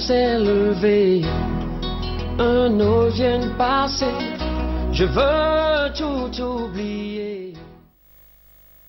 s'est levé, un autre vient de passer, je veux tout oublier.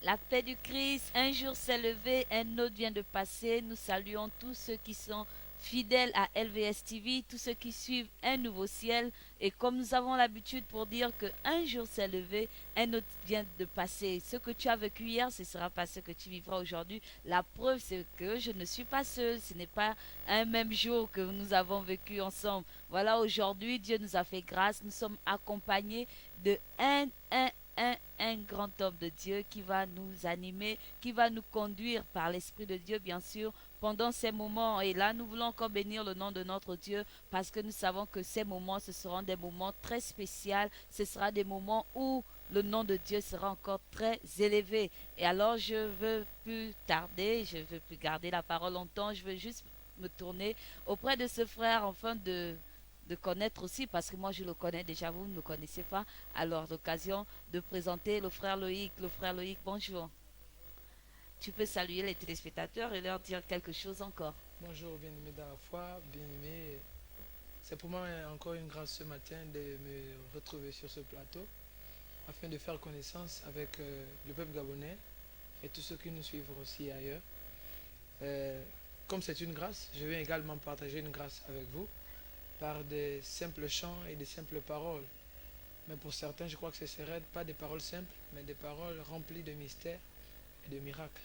La paix du Christ, un jour s'est levé, un autre vient de passer. Nous saluons tous ceux qui sont fidèles à LVS TV, tous ceux qui suivent un nouveau ciel. Et comme nous avons l'habitude pour dire qu'un jour s'est levé, un autre vient de passer. Ce que tu as vécu hier, ce sera pas ce que tu vivras aujourd'hui. La preuve, c'est que je ne suis pas seule. Ce n'est pas un même jour que nous avons vécu ensemble. Voilà, aujourd'hui, Dieu nous a fait grâce. Nous sommes accompagnés de un grand homme de Dieu qui va nous animer, qui va nous conduire par l'Esprit de Dieu, bien sûr, pendant ces moments. Et là, nous voulons encore bénir le nom de notre Dieu parce que nous savons que ces moments, ce seront des moments très spéciaux. Ce sera des moments où le nom de Dieu sera encore très élevé. Et alors, je ne veux plus tarder, je ne veux plus garder la parole longtemps. Je veux juste me tourner auprès de ce frère, enfin de connaître aussi, parce que moi je le connais déjà, vous ne le connaissez pas. Alors, l'occasion de présenter le frère Loïc. Le frère Loïc, bonjour. Tu peux saluer les téléspectateurs et leur dire quelque chose encore. Bonjour, bien-aimés dans la foi, bien-aimés. C'est pour moi encore une grâce ce matin de me retrouver sur ce plateau afin de faire connaissance avec le peuple gabonais et tous ceux qui nous suivent aussi ailleurs. Comme c'est une grâce, je vais également partager une grâce avec vous par des simples chants et des simples paroles. Mais pour certains, je crois que ce ne seraient pas des paroles simples, mais des paroles remplies de mystères et de miracles.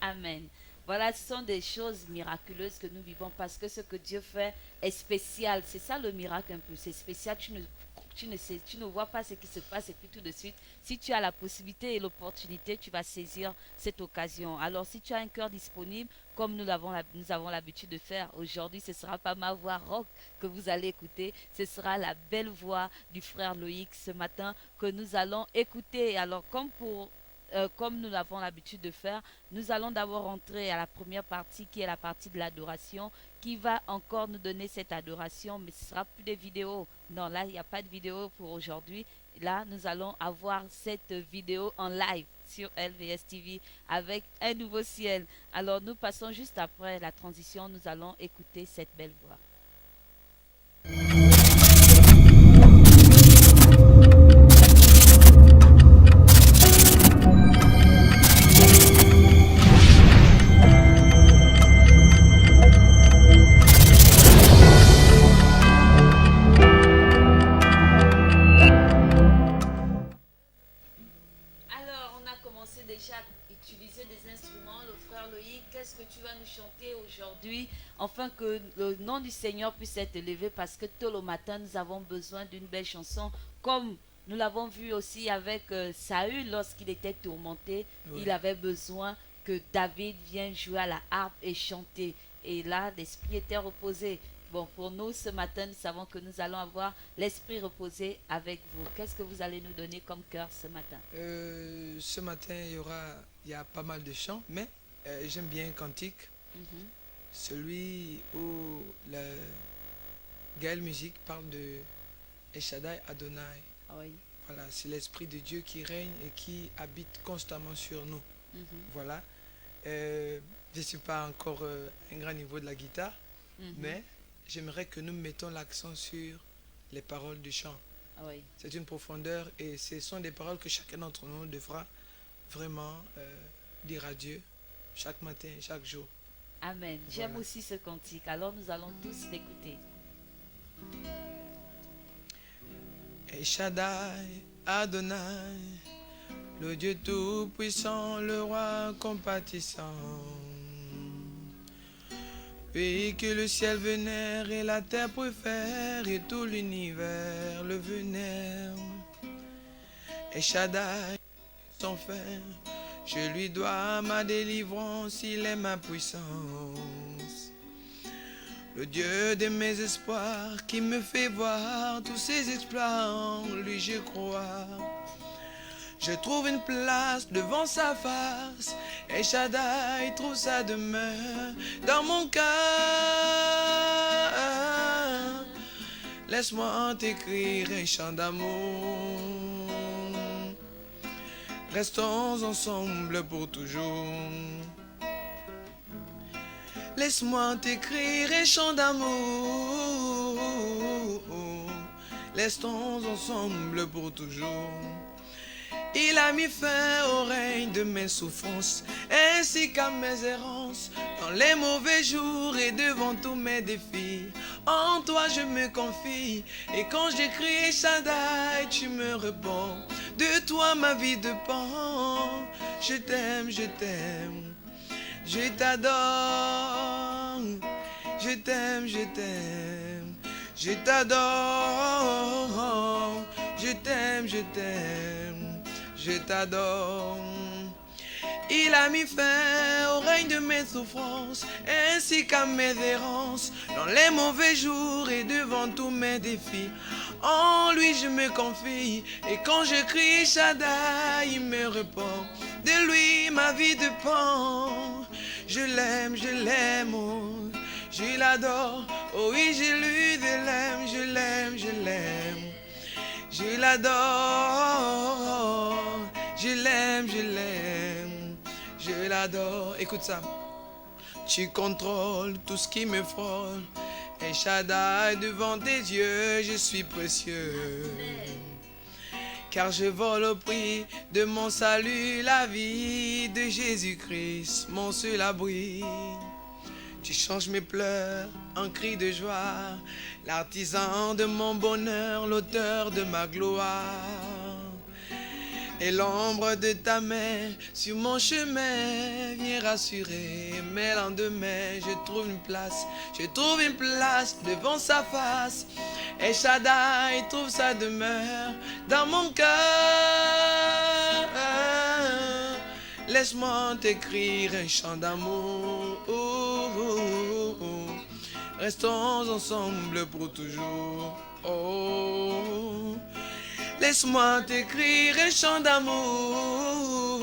Amen. Voilà, ce sont des choses miraculeuses que nous vivons parce que ce que Dieu fait est spécial. C'est ça le miracle un peu. C'est spécial. Tu ne vois pas ce qui se passe et puis tout de suite, si tu as la possibilité et l'opportunité, tu vas saisir cette occasion. Alors, si tu as un cœur disponible, comme nous avons l'habitude de faire aujourd'hui, ce ne sera pas ma voix rock que vous allez écouter, ce sera la belle voix du frère Loïc ce matin que nous allons écouter. Alors, comme nous l'avons l'habitude de faire, nous allons d'abord entrer à la première partie qui est la partie de l'adoration, qui va encore nous donner cette adoration, mais ce ne sera plus des vidéos. Non, là, il n'y a pas de vidéo pour aujourd'hui. Là, nous allons avoir cette vidéo en live sur LVS TV avec un nouveau ciel. Alors, nous passons juste après la transition, nous allons écouter cette belle voix. Déjà utiliser des instruments, le frère Loïc, qu'est-ce que tu vas nous chanter aujourd'hui, afin que le nom du Seigneur puisse être élevé, parce que tôt le matin, nous avons besoin d'une belle chanson, comme nous l'avons vu aussi avec Saül, lorsqu'il était tourmenté, oui. Il avait besoin que David vienne jouer à la harpe et chanter, et là, l'esprit était reposé. Bon, pour nous, ce matin, nous savons que nous allons avoir l'esprit reposé avec vous. Qu'est-ce que vous allez nous donner comme cœur ce matin? Ce matin, il y a pas mal de chants, mais j'aime bien un cantique. Celui où la Gaël Musique parle de El Shaddai Adonai. Oui. Voilà, c'est l'esprit de Dieu qui règne et qui habite constamment sur nous. Voilà. Je ne suis pas encore à un grand niveau de la guitare, mais j'aimerais que nous mettons l'accent sur les paroles du chant. Oui. C'est une profondeur et ce sont des paroles que chacun d'entre nous devra vraiment dire à Dieu chaque matin, chaque jour. Amen. Voilà. J'aime aussi ce cantique. Alors nous allons tous l'écouter. El Shaddai Adonai, le Dieu tout-puissant, le roi compatissant. Puis que le ciel vénère et la terre préfère et tout l'univers le vénère. El Shaddai, sans fin, je lui dois ma délivrance, il est ma puissance. Le Dieu de mes espoirs qui me fait voir tous ses exploits, en lui je crois. Je trouve une place devant sa face, et Shaddai trouve sa demeure dans mon cœur. Laisse-moi t'écrire un chant d'amour. Restons ensemble pour toujours. Laisse-moi t'écrire un chant d'amour. Restons ensemble pour toujours. Il a mis fin au règne de mes souffrances, ainsi qu'à mes errances, dans les mauvais jours et devant tous mes défis. En toi je me confie, et quand j'écris Shaddai, tu me réponds. De toi ma vie dépend. Je t'aime, je t'aime, je t'adore. Je t'aime, je t'aime, je t'adore. Je t'aime, je t'aime, je t'adore. Il a mis fin au règne de mes souffrances, ainsi qu'à mes errances, dans les mauvais jours et devant tous mes défis. En lui je me confie, et quand je crie Shaddai, il me répond. De lui ma vie dépend. Je l'aime, oh, je l'adore. Oh oui, je lui l'aime, je l'aime, je l'aime. Je l'adore, je l'aime, je l'aime, je l'adore. Écoute ça. Tu contrôles tout ce qui me frôle. Et Shaddai, devant tes yeux, je suis précieux. Car je vole au prix de mon salut, la vie de Jésus-Christ, mon seul abri. Tu changes mes pleurs en cris de joie, l'artisan de mon bonheur, l'auteur de ma gloire. Et l'ombre de ta main sur mon chemin vient rassurer mes lendemains. Je trouve une place devant sa face. Et Shaddai trouve sa demeure dans mon cœur. Laisse-moi t'écrire un chant d'amour. Restons ensemble pour toujours. Oh, laisse-moi t'écrire un chant d'amour.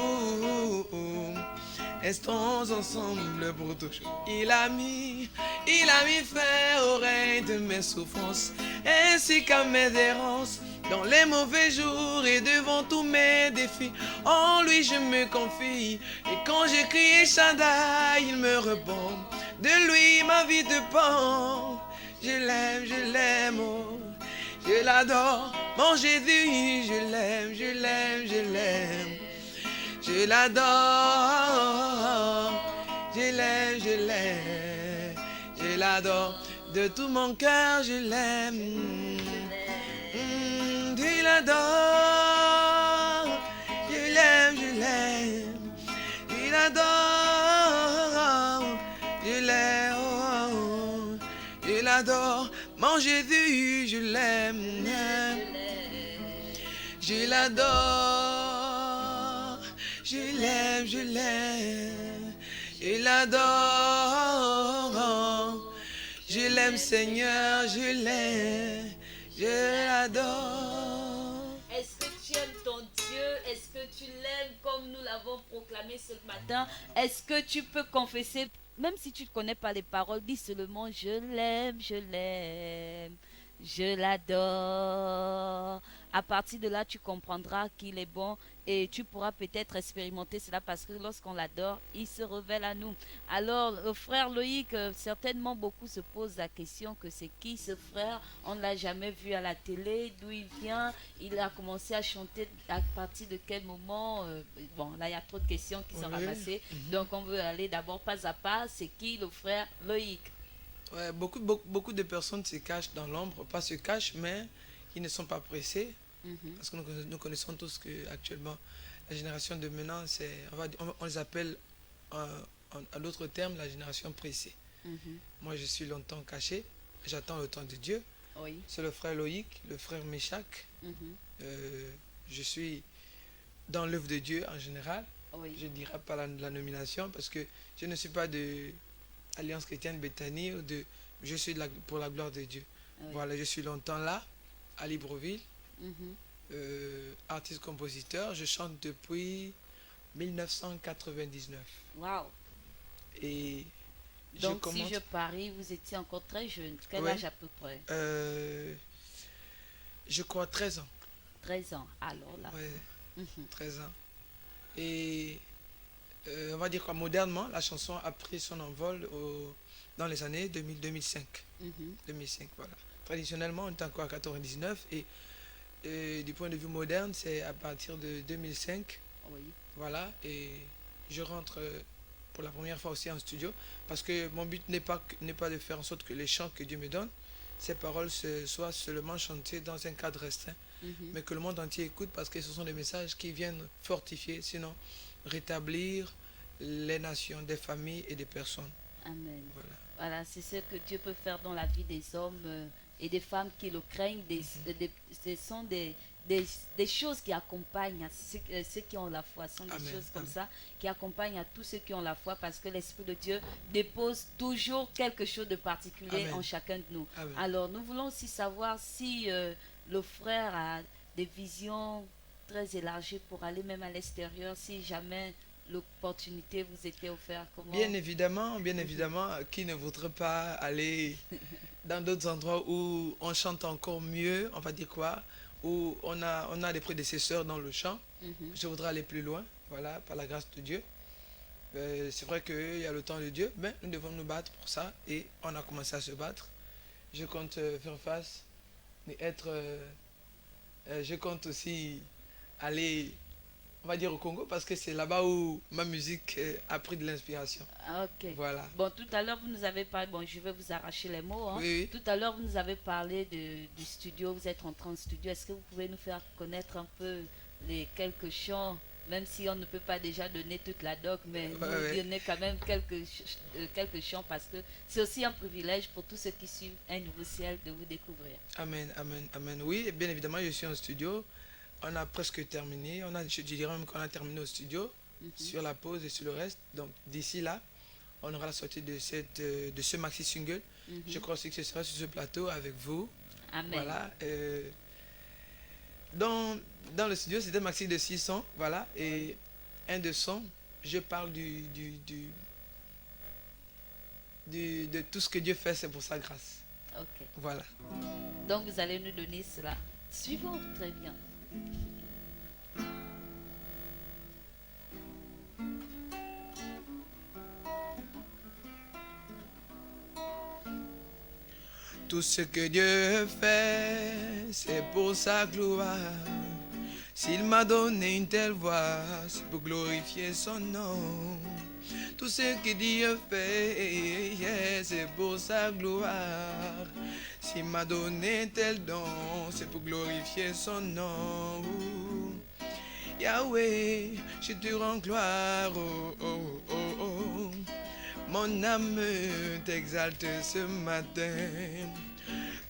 Restons ensemble pour toujours. Il a mis fin au règne de mes souffrances, ainsi qu'à mes errances, dans les mauvais jours et devant tous mes défis. En lui je me confie, et quand j'écris Shaddai, il me répond. De lui ma vie dépend. Je l'aime, oh, je l'adore. Mon Jésus, je l'aime, je l'aime, je l'aime. Je l'adore. Je l'aime, je l'aime. Je l'adore. De tout mon cœur, je l'aime. Je l'adore. Je l'aime, je l'aime. Je l'adore. Je l'aime, oh, je l'adore. Mon Jésus, je l'aime. Je l'adore. Je l'aime, je l'aime. Je l'adore. Je l'aime, Seigneur, je l'aime. Je l'adore. Est-ce que tu aimes ton Dieu? Est-ce que tu l'aimes comme nous l'avons proclamé ce matin? Est-ce que tu peux confesser, même si tu ne connais pas les paroles, dis seulement je l'aime, je l'aime, je l'adore. À partir de là, tu comprendras qu'il est bon et tu pourras peut-être expérimenter cela parce que lorsqu'on l'adore, il se révèle à nous. Alors, le frère Loïc, certainement beaucoup se posent la question que c'est qui ce frère? On ne l'a jamais vu à la télé, d'où il vient, il a commencé à chanter à partir de quel moment? Bon, là, il y a trop de questions qui sont ramassées. Donc, on veut aller d'abord pas à pas. C'est qui le frère Loïc? Ouais, beaucoup de personnes se cachent dans l'ombre, pas se cachent, mais qui ne sont pas pressés. Parce que nous connaissons tous que actuellement la génération de maintenant, on les appelle à d'autres termes la génération pressée. Moi, je suis longtemps caché, j'attends le temps de Dieu. Oui. C'est le frère Loïc, le frère Méchac. Je suis dans l'œuvre de Dieu en général. Oui. Je ne dirais pas la nomination parce que je ne suis pas de Alliance chrétienne Bethanie je suis pour la gloire de Dieu. Oui. Voilà, je suis longtemps là, à Libreville. Artiste-compositeur, je chante depuis 1999. Waouh! Et donc si je parie, vous étiez encore très jeune. Quel âge à peu près? Je crois 13 ans. 13 ans, alors là. Ouais, 13 ans. Et on va dire quoi, modernement, la chanson a pris son envol dans les années 2000-2005. Mhm. 2005, voilà. Traditionnellement, on est encore à 99 et du point de vue moderne, c'est à partir de 2005, Oui. voilà. Et je rentre pour la première fois aussi en studio parce que mon but n'est pas de faire en sorte que les chants que Dieu me donne, ces paroles soient seulement chantées dans un cadre restreint, Mhm. mais que le monde entier écoute parce que ce sont des messages qui viennent fortifier, sinon rétablir les nations, des familles et des personnes. Amen. Voilà. Voilà, c'est ce que Dieu peut faire dans la vie des hommes et des femmes qui le craignent. Ce sont des choses qui accompagnent à ceux qui ont la foi. Ce sont des Amen. choses comme Amen. ça qui accompagnent à tous ceux qui ont la foi parce que l'Esprit de Dieu dépose toujours quelque chose de particulier Amen. en chacun de nous. Amen. Alors, nous voulons aussi savoir si le frère a des visions très élargies pour aller même à l'extérieur, si jamais l'opportunité vous était offerte. Comment... Bien évidemment, qui ne voudrait pas aller dans d'autres endroits où on chante encore mieux, on va dire quoi, où on a des prédécesseurs dans le chant. Mhm. Je voudrais aller plus loin, voilà, par la grâce de Dieu. C'est vrai qu'il y a le temps de Dieu, mais nous devons nous battre pour ça et on a commencé à se battre. Je compte faire face et je compte aussi aller, on va dire, au Congo parce que c'est là-bas où ma musique a pris de l'inspiration. Ah, ok. Voilà. Bon, tout à l'heure, vous nous avez parlé, bon, je vais vous arracher les mots, hein. Oui, oui. Tout à l'heure, vous nous avez parlé du studio, vous êtes entré en studio. Est-ce que vous pouvez nous faire connaître un peu les quelques chants, même si on ne peut pas déjà donner toute la doc, mais Ouais, nous ouais. donner quand même quelques chants parce que c'est aussi un privilège pour tous ceux qui suivent Un Nouveau Ciel de vous découvrir. Amen, amen, amen. Oui, et bien évidemment, je suis en studio. On a presque terminé. Je dirais même qu'on a terminé au studio Mhm. sur la pause et sur le reste. Donc d'ici là, on aura la sortie de ce maxi single. Mhm. Je crois aussi que ce sera sur ce plateau avec vous. Amen. Voilà. Dans le studio, c'était un maxi de 6 sons. Voilà. Et un de sons, je parle de tout ce que Dieu fait, c'est pour sa grâce. Ok. Voilà. Donc, vous allez nous donner cela. Suivons, très bien. Tout ce que Dieu fait, c'est pour sa gloire. S'il m'a donné une telle voix, c'est pour glorifier son nom. Tout ce que Dieu fait, c'est pour sa gloire. S'il m'a donné un tel don, c'est pour glorifier son nom. Yahweh, je te rends gloire. Oh, oh, oh, oh. Mon âme t'exalte ce matin,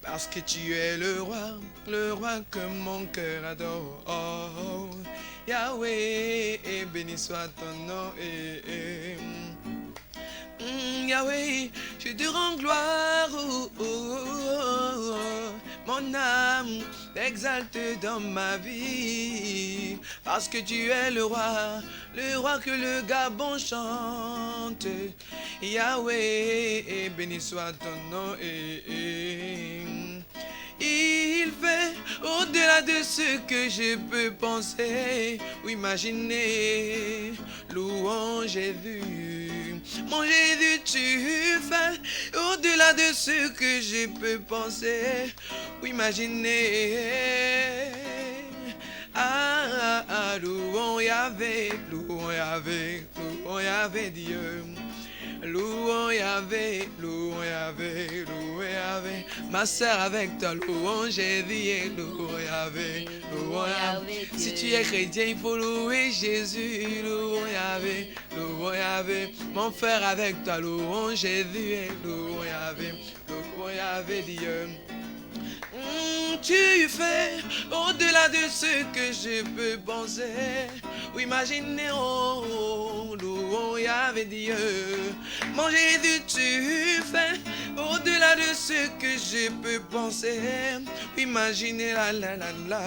parce que tu es le roi que mon cœur adore. Oh, Yahweh, et béni soit ton nom. Yahweh, je te rends gloire. Oh, oh, oh, oh. Mon âme t'exalte dans ma vie, parce que tu es le roi que le Gabon chante. Yahweh, et béni soit ton nom. Il fait au-delà de ce que je peux penser ou imaginer. Louange et vue. Mon Jésus, tu fais au-delà de ce que je peux penser ou imaginer. Louons Yahvé, louons Yahvé, louons Yahvé Dieu. Louons Yahvé, louons Yahvé, louons Yahvé. Ma sœur avec toi, louons Jésus, louons Yahvé, louons Yahvé. Si tu es chrétien, il faut louer Jésus, louons Yahvé, louons Yahvé. Mon frère avec toi, louons Jésus, louons Yahvé, louons Yahvé Dieu. Tu fais au-delà de ce que je peux penser ou imaginer. Oh, louons Yahvé Dieu. Mon Jésus, tu fais au-delà de ce que je peux penser ou imaginer. La la la la.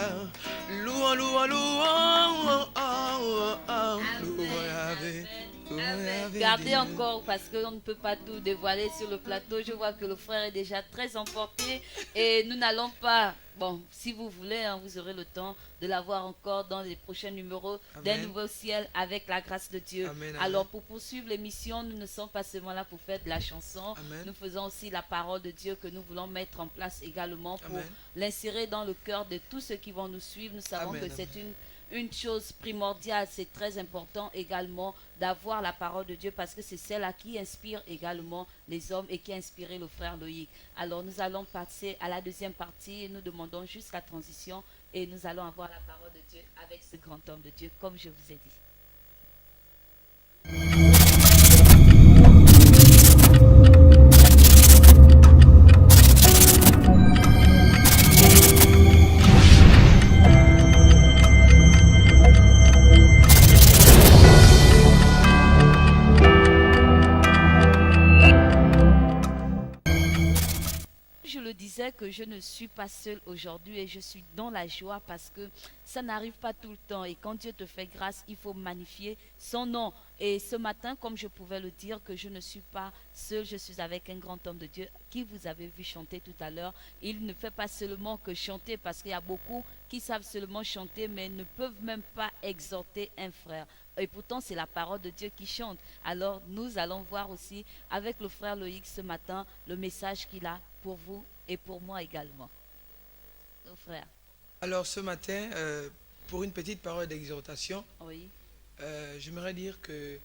Louons, louons, louons. Oh, oh, oh, oh. Louons Yahvé. Amen. Gardez encore parce qu'on ne peut pas tout dévoiler sur le plateau. Je vois que le frère est déjà très emporté et nous n'allons pas. Bon, si vous voulez, hein, vous aurez le temps de l'avoir encore dans les prochains numéros d'un nouveau ciel avec la grâce de Dieu. Amen, Alors, amen. pour poursuivre l'émission, nous ne sommes pas seulement là pour faire de la chanson. Amen. Nous faisons aussi la parole de Dieu que nous voulons mettre en place également pour Amen. l'insérer dans le cœur de tous ceux qui vont nous suivre. Nous savons Amen, que amen. c'est une chose primordiale, c'est très important également d'avoir la parole de Dieu parce que c'est celle-là qui inspire également les hommes et qui a inspiré le frère Loïc. Alors nous allons passer à la deuxième partie et nous demandons juste la transition et nous allons avoir la parole de Dieu avec ce grand homme de Dieu comme je vous ai dit. Je le disais que je ne suis pas seule aujourd'hui et je suis dans la joie parce que ça n'arrive pas tout le temps et quand Dieu te fait grâce, il faut magnifier son nom. Et ce matin, comme je pouvais le dire, que je ne suis pas seule, je suis avec un grand homme de Dieu qui vous avez vu chanter tout à l'heure. Il ne fait pas seulement que chanter parce qu'il y a beaucoup qui savent seulement chanter mais ne peuvent même pas exhorter un frère. Et pourtant, c'est la parole de Dieu qui chante. Alors, nous allons voir aussi avec le frère Loïc ce matin le message qu'il a pour vous et pour moi également. Nos frères. Alors ce matin, pour une petite parole d'exhortation, Oui. j'aimerais dire que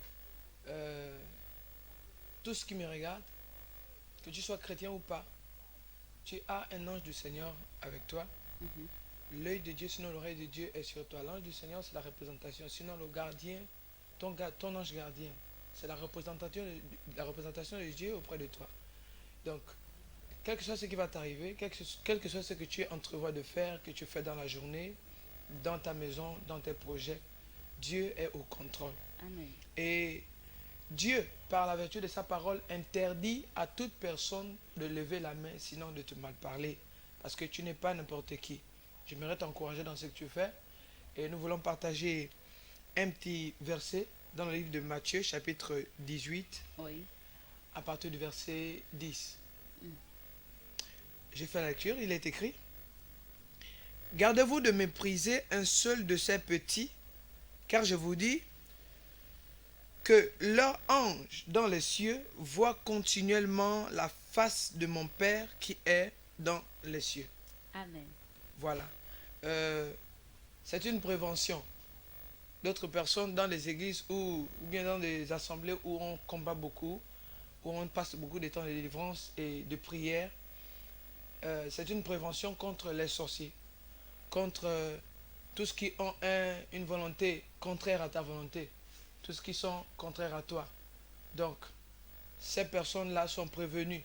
tout ce qui me regarde, que tu sois chrétien ou pas, tu as un ange du Seigneur avec toi. Mhm. L'œil de Dieu, sinon l'oreille de Dieu est sur toi. L'ange du Seigneur, c'est la représentation. Sinon le gardien, ton ange gardien, c'est la représentation de Dieu auprès de toi. Donc, quel que soit ce qui va t'arriver, quel que soit ce que tu entrevois de faire, que tu fais dans la journée, dans ta maison, dans tes projets, Dieu est au contrôle. Amen. Et Dieu, par la vertu de sa parole, interdit à toute personne de lever la main, sinon de te mal parler. Parce que tu n'es pas n'importe qui. J'aimerais t'encourager dans ce que tu fais. Et nous voulons partager un petit verset dans le livre de Matthieu, chapitre 18, Oui. à partir du verset 10. Mm. J'ai fait la lecture, il est écrit: Gardez-vous de mépriser un seul de ces petits, car je vous dis que leur ange dans les cieux voit continuellement la face de mon Père qui est dans les cieux. Amen. Voilà. C'est une prévention. D'autres personnes dans les églises ou bien dans des assemblées où on combat beaucoup, où on passe beaucoup de temps de délivrance et de prière, c'est une prévention contre les sorciers, contre tous ceux qui ont une volonté contraire à ta volonté, tous ceux qui sont contraires à toi. Donc, ces personnes-là sont prévenues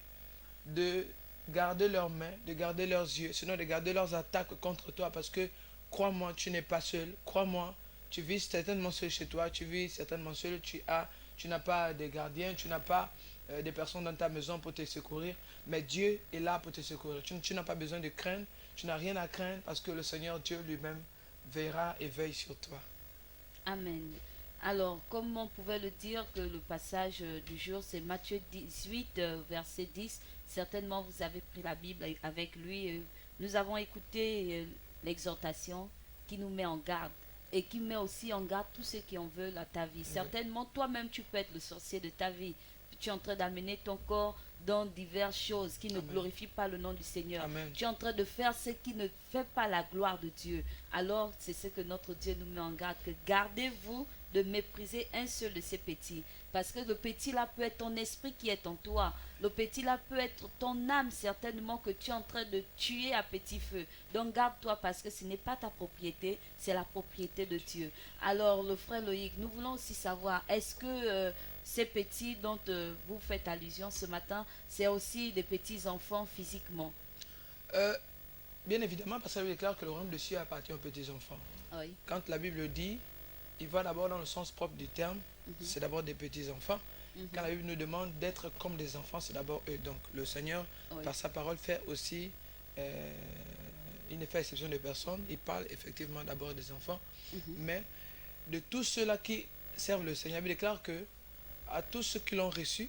de garder leurs mains, de garder leurs yeux, sinon de garder leurs attaques contre toi, parce que, crois-moi, tu n'es pas seul, crois-moi, tu vis certainement seul chez toi, tu vis certainement seul, tu n'as pas de gardiens, tu n'as pas des personnes dans ta maison pour te secourir, mais Dieu est là pour te secourir. Tu n'as pas besoin de craindre, tu n'as rien à craindre parce que le Seigneur Dieu lui-même verra et veille sur toi. Amen. Alors, comme on pouvait le dire, que le passage du jour, c'est Matthieu 18, verset 10. Certainement, vous avez pris la Bible avec lui. Nous avons écouté l'exhortation qui nous met en garde et qui met aussi en garde tous ceux qui en veulent à ta vie. Oui. Certainement, toi-même, tu peux être le sorcier de ta vie. Tu es en train d'amener ton corps dans diverses choses qui ne Amen. glorifient pas le nom du Seigneur. Amen. Tu es en train de faire ce qui ne fait pas la gloire de Dieu. Alors, c'est ce que notre Dieu nous met en garde, que gardez-vous de mépriser un seul de ces petits. Parce que le petit là peut être ton esprit qui est en toi. Le petit là peut être ton âme certainement que tu es en train de tuer à petit feu. Donc garde-toi parce que ce n'est pas ta propriété, c'est la propriété de Dieu. Alors le frère Loïc, nous voulons aussi savoir, est-ce que ces petits dont vous faites allusion ce matin, c'est aussi des petits enfants physiquement? Bien évidemment, parce que ça veut dire que le royaume de Dieu appartient aux petits enfants. Oui. Quand la Bible dit, il va d'abord dans le sens propre du terme, c'est d'abord des petits enfants. Quand la Bible nous demande d'être comme des enfants, c'est d'abord eux. Donc le Seigneur, Oui. par sa parole, fait aussi, il ne fait exception de personne. Il parle effectivement d'abord des enfants. Mais de tous ceux-là qui servent le Seigneur, il déclare que à tous ceux qui l'ont reçu,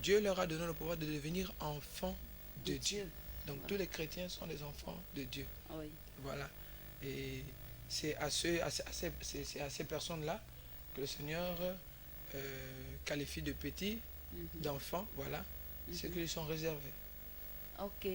Dieu leur a donné le pouvoir de devenir enfants de Dieu. Donc tous les chrétiens sont des enfants de Dieu. Oui. Voilà. Et c'est à ces personnes-là que le Seigneur qualifie de petits, d'enfants. Voilà. Ce qui lui sont réservés. Ok.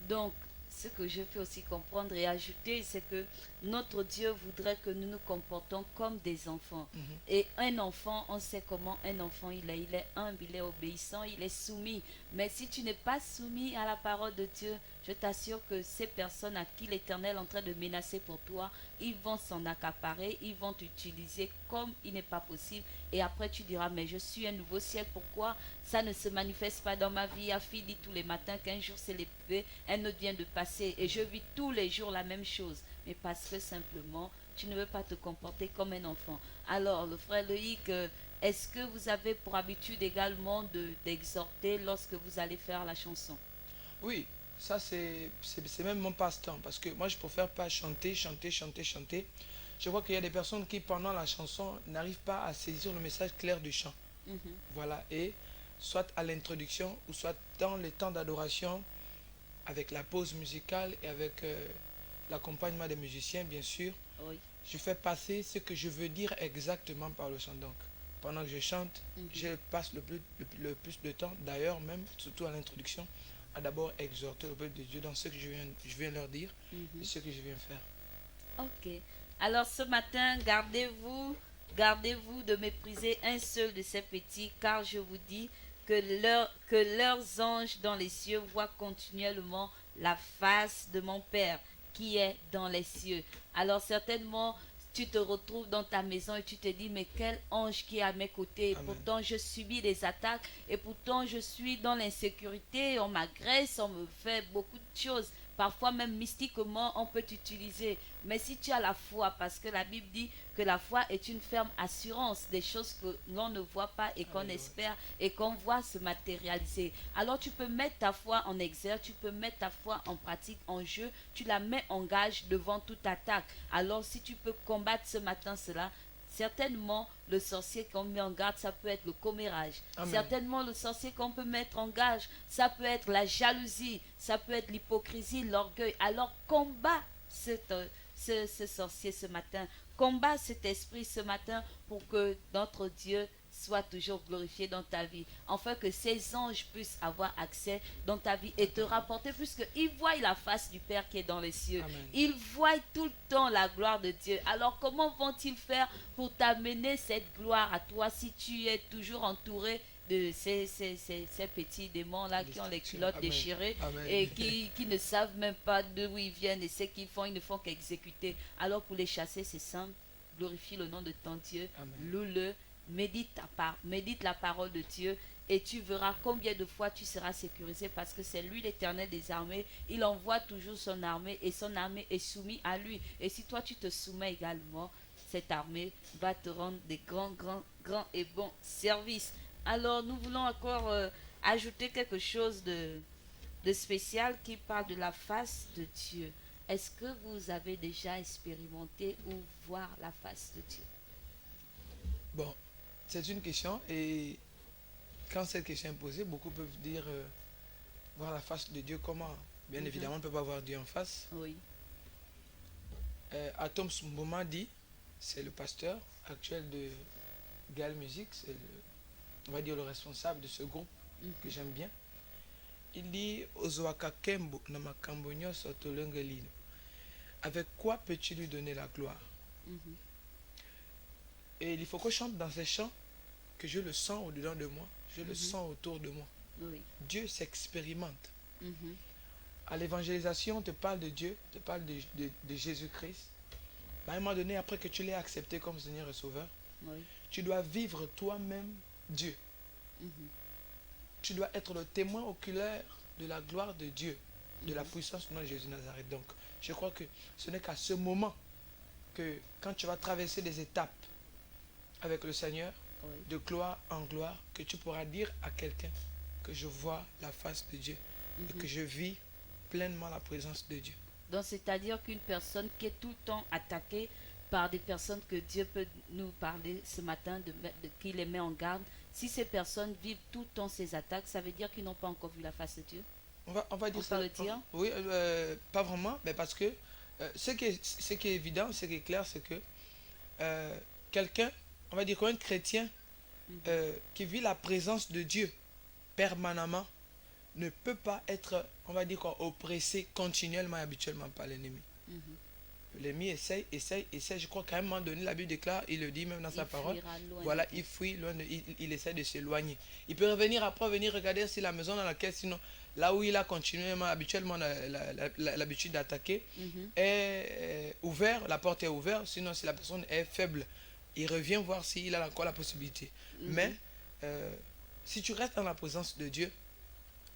Donc, ce que je fais aussi comprendre et ajouter, c'est que notre Dieu voudrait que nous nous comportons comme des enfants. Et un enfant, on sait comment un enfant il est humble, il est obéissant, il est soumis. Mais si tu n'es pas soumis à la parole de Dieu, je t'assure que ces personnes à qui l'Éternel est en train de menacer pour toi, ils vont s'en accaparer, ils vont t'utiliser comme il n'est pas possible. Et après tu diras, mais je suis un nouveau ciel, pourquoi ça ne se manifeste pas dans ma vie? Afi dit tous les matins qu'un jour c'est levé, un autre vient de passer. Et je vis tous les jours la même chose. Mais parce que simplement, tu ne veux pas te comporter comme un enfant. Alors, le frère Loïc, est-ce que vous avez pour habitude également d'exhorter lorsque vous allez faire la chanson? Oui, ça c'est même mon passe-temps. Parce que moi je préfère pas chanter. Je vois qu'il y a des personnes qui pendant la chanson n'arrivent pas à saisir le message clair du chant. Voilà. Et soit à l'introduction ou soit dans les temps d'adoration, avec la pause musicale et avec l'accompagnement des musiciens, bien sûr, Oui. je fais passer ce que je veux dire exactement par le chant. Donc, pendant que je chante, je passe le plus de temps, d'ailleurs même, surtout à l'introduction, à d'abord exhorter le peuple de Dieu dans ce que je viens leur dire et ce que je viens faire. Ok. Alors ce matin, gardez-vous de mépriser un seul de ces petits, car je vous dis que leurs anges dans les cieux voient continuellement la face de mon Père qui est dans les cieux. Alors certainement, tu te retrouves dans ta maison et tu te dis, mais quel ange qui est à mes côtés. Et pourtant, je subis des attaques et pourtant, je suis dans l'insécurité, on m'agresse, on me fait beaucoup de choses. Parfois même mystiquement, on peut t'utiliser. Mais si tu as la foi, parce que la Bible dit que la foi est une ferme assurance des choses que l'on ne voit pas et qu'on espère et qu'on voit se matérialiser. Alors tu peux mettre ta foi en exergue, tu peux mettre ta foi en pratique, en jeu, tu la mets en gage devant toute attaque. Alors si tu peux combattre ce matin cela, certainement, le sorcier qu'on met en garde, ça peut être le commérage. Amen. Certainement, le sorcier qu'on peut mettre en gage, ça peut être la jalousie, ça peut être l'hypocrisie, l'orgueil. Alors, combat ce sorcier ce matin. Combat cet esprit ce matin pour que notre Dieu soit toujours glorifié dans ta vie. Enfin, que ces anges puissent avoir accès dans ta vie et te rapporter, puisqu'ils voient la face du Père qui est dans les cieux. Amen. Ils voient tout le temps la gloire de Dieu. Alors, comment vont-ils faire pour t'amener cette gloire à toi si tu es toujours entouré de ces petits démons-là qui ont les culottes Amen. déchirées Amen. et qui ne savent même pas d'où ils viennent et ce qu'ils font, ils ne font qu'exécuter. Alors, pour les chasser, c'est simple. Glorifie le nom de ton Dieu. Amen. Loue-le. Médite la parole de Dieu et tu verras combien de fois tu seras sécurisé parce que c'est lui l'Éternel des armées. Il envoie toujours son armée et son armée est soumise à lui. Et si toi tu te soumets également, cette armée va te rendre des grands et bons services. Alors nous voulons encore ajouter quelque chose de spécial qui parle de la face de Dieu. Est-ce que vous avez déjà expérimenté ou voir la face de Dieu? Bon, c'est une question et quand cette question est posée, beaucoup peuvent dire voir la face de Dieu comment? Bien évidemment, on ne peut pas voir Dieu en face. Oui. Atom Mbouma dit, c'est le pasteur actuel de Gal Music, c'est on va dire le responsable de ce groupe que j'aime bien. Il dit Ozoaka Kembo Namakambo Nyoso Tolungelino. Avec quoi peux-tu lui donner la gloire? Et il faut que je chante dans ces chants que je le sens au-dedans de moi, je le sens autour de moi. Oui. Dieu s'expérimente. À l'évangélisation, on te parle de Dieu, on te parle de Jésus-Christ. À un moment donné, après que tu l'aies accepté comme Seigneur et Sauveur, Oui. tu dois vivre toi-même Dieu. Tu dois être le témoin oculaire de la gloire de Dieu, de la puissance du nom de Jésus de Nazareth. Donc, je crois que ce n'est qu'à ce moment que quand tu vas traverser des étapes avec le Seigneur, Oui. de gloire en gloire, que tu pourras dire à quelqu'un que je vois la face de Dieu et que je vis pleinement la présence de Dieu. Donc, c'est-à-dire qu'une personne qui est tout le temps attaquée par des personnes que Dieu peut nous parler ce matin, qui les met en garde, si ces personnes vivent tout le temps ces attaques, ça veut dire qu'ils n'ont pas encore vu la face de Dieu? On va dire On ça. peut le dire? Oui, pas vraiment, mais parce que ce qui est évident, ce qui est clair, c'est que quelqu'un, on va dire qu'un chrétien Mhm, qui vit la présence de Dieu permanemment ne peut pas être, on va dire quoi, oppressé continuellement et habituellement par l'ennemi. mhm. L'ennemi essaye. Je crois qu'à un moment donné, la Bible déclare, il le dit même dans sa Il parole, fuira loin de voilà, toi. il fuit, il essaie de s'éloigner. Il peut revenir après, venir regarder si la maison dans laquelle, sinon, là où il a continuellement, habituellement, l'habitude d'attaquer, Mhm, est ouvert, la porte est ouverte, sinon si la personne est faible, il revient voir s'il a encore la possibilité. Mais, mhm, euh, si tu restes dans la présence de Dieu,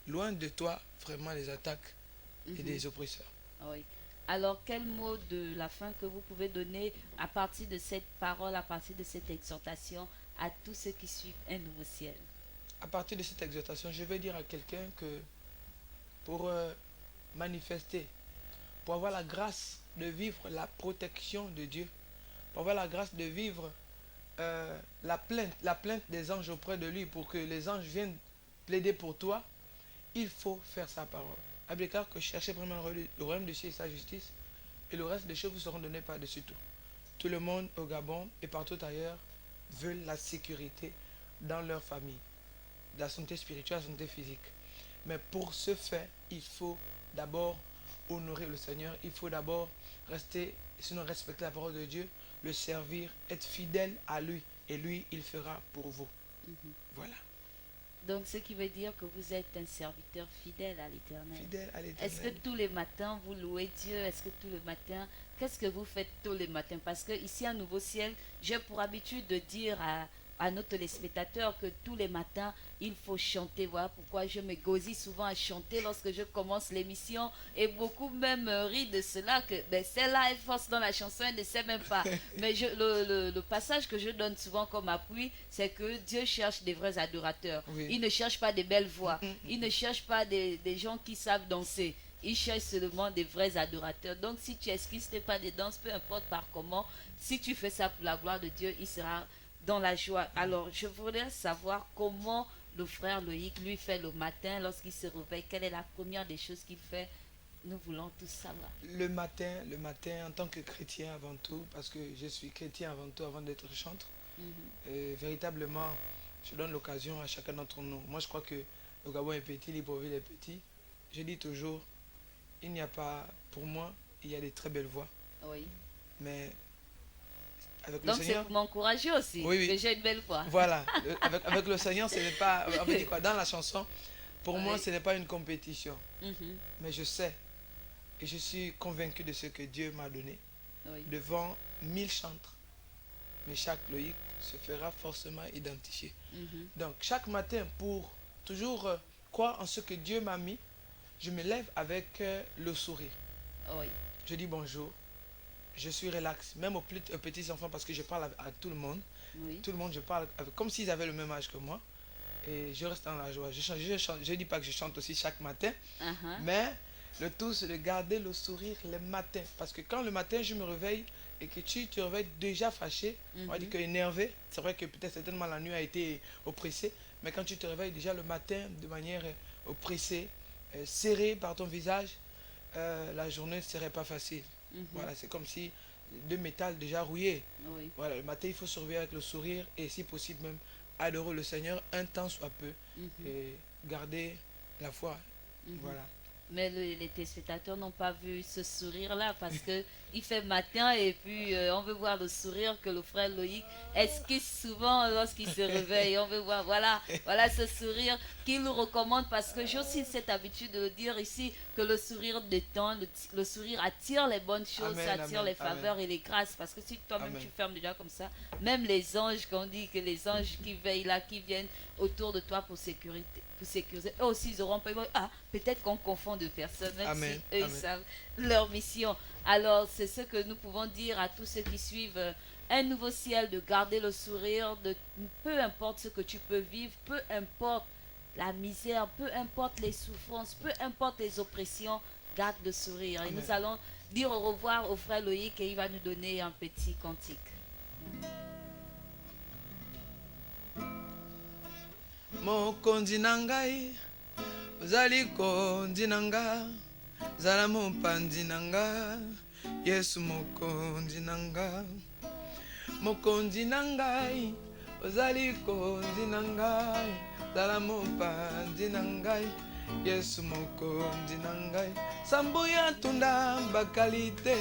loin de toi, vraiment, les attaques et mhm. des oppresseurs. Oui. Alors, quel mot de la fin que vous pouvez donner à partir de cette parole, à partir de cette exhortation à tous ceux qui suivent un nouveau ciel? À partir de cette exhortation, je vais dire à quelqu'un que pour manifester, pour avoir la grâce de vivre la protection de Dieu, pour avoir la grâce de vivre la plainte des anges auprès de lui, pour que les anges viennent plaider pour toi, il faut faire sa parole. La Bible déclare que cherchez premièrement le royaume de Dieu et sa justice, et le reste des choses vous seront données par-dessus tout. Tout le monde au Gabon et partout ailleurs veulent la sécurité dans leur famille, la santé spirituelle, la santé physique. Mais pour ce faire, il faut d'abord honorer le Seigneur, il faut d'abord rester, sinon respecter la parole de Dieu, le servir, être fidèle à lui, et lui, il fera pour vous. Mhm. Voilà, Donc, ce qui veut dire que vous êtes un serviteur fidèle à l'Éternel. fidèle à Est-ce que l'Éternel. tous les matins vous louez Dieu? Est-ce que tous les matins, qu'est-ce que vous faites tous les matins? Parce que ici à Nouveau Ciel, j'ai pour habitude de dire à nos téléspectateurs que tous les matins, il faut chanter. Voilà pourquoi je me gosille souvent à chanter lorsque je commence l'émission. Et beaucoup même rient de cela, que ben, celle-là est force dans la chanson, elle ne sait même pas. Mais le passage que je donne souvent comme appui, c'est que Dieu cherche des vrais adorateurs. Oui. Il ne cherche pas des belles voix. Il ne cherche pas des gens qui savent danser. Il cherche seulement des vrais adorateurs. Donc si tu esquisses pas des danses, peu importe par comment, si tu fais ça pour la gloire de Dieu, il sera dans la joie. Alors je voudrais savoir comment le frère Loïc lui fait le matin lorsqu'il se réveille. Quelle est la première des choses qu'il fait? Nous voulons tous savoir. Le matin, en tant que chrétien avant tout, parce que je suis chrétien avant tout, avant d'être chantre, Mhm, véritablement, je donne l'occasion à chacun d'entre nous. Moi, je crois que le Gabon est petit, Libreville est petit. Je dis toujours, il n'y a pas, pour moi, il y a des très belles voix, oui. mais avec le Donc c'est Seigneur, pour m'encourager aussi. oui, oui. Que j'ai une belle voix. Voilà, avec le Seigneur, ce n'est pas, on veut dire quoi, dans la chanson, pour moi, Oui. ce n'est pas une compétition, Mhm, mais je sais et je suis convaincu de ce que Dieu m'a donné. oui. Devant 1000 chantres, mais chaque Loïc se fera forcément identifier. Mhm, Donc chaque matin, pour toujours croire en ce que Dieu m'a mis, je me lève avec le sourire. oui. Je dis bonjour, je suis relax, même aux petits enfants, parce que je parle à tout le monde. Oui. Tout le monde, je parle avec, comme s'ils avaient le même âge que moi. Et je reste dans la joie. Je dis pas que je chante aussi chaque matin, Uh-huh. mais le tout, c'est de garder le sourire le matin. Parce que quand le matin, je me réveille et que tu te réveilles déjà fâché, on va dire que énervé, c'est vrai que peut-être certainement la nuit a été oppressée, mais quand tu te réveilles déjà le matin de manière oppressée, serré par ton visage, la journée ne serait pas facile. Mhm, Voilà, c'est comme si de métal déjà rouillé. oui. Voilà, le matin, il faut surveiller avec le sourire et si possible même adorer le Seigneur un temps soit peu Mhm, et garder la foi. mhm. Voilà. Mais les téléspectateurs n'ont pas vu ce sourire-là parce que il fait matin et puis on veut voir le sourire que le frère Loïc esquisse souvent lorsqu'il se réveille. On veut voir, voilà ce sourire qu'il nous recommande parce que j'ai aussi cette habitude de le dire ici que le sourire détend, le sourire attire les bonnes choses, Amen, ça attire amen, les faveurs amen. et les grâces. Parce que si toi-même Amen. tu fermes déjà comme ça, même les anges, qu'on dit que les anges qui veillent là, qui viennent autour de toi pour sécuriser, eux aussi ils auront peur. Ah, peut-être qu'on confond deux personnes, même Amen, si eux amen. ils savent leur mission. Alors c'est ce que nous pouvons dire à tous ceux qui suivent un nouveau ciel, de garder le sourire, de peu importe ce que tu peux vivre, peu importe la misère, peu importe les souffrances, peu importe les oppressions, garde le sourire. Et Amen. nous allons dire au revoir au frère Loïc et il va nous donner un petit cantique. mokonzi na ngai ozali konzi na nga zala mopanzi na nga Yesu mokonzi na nga mokonzi na ngai ozali konzi na ngai zala mopanzi na ngai Yesu mokonzi na ngai sambo ya tunda bakalite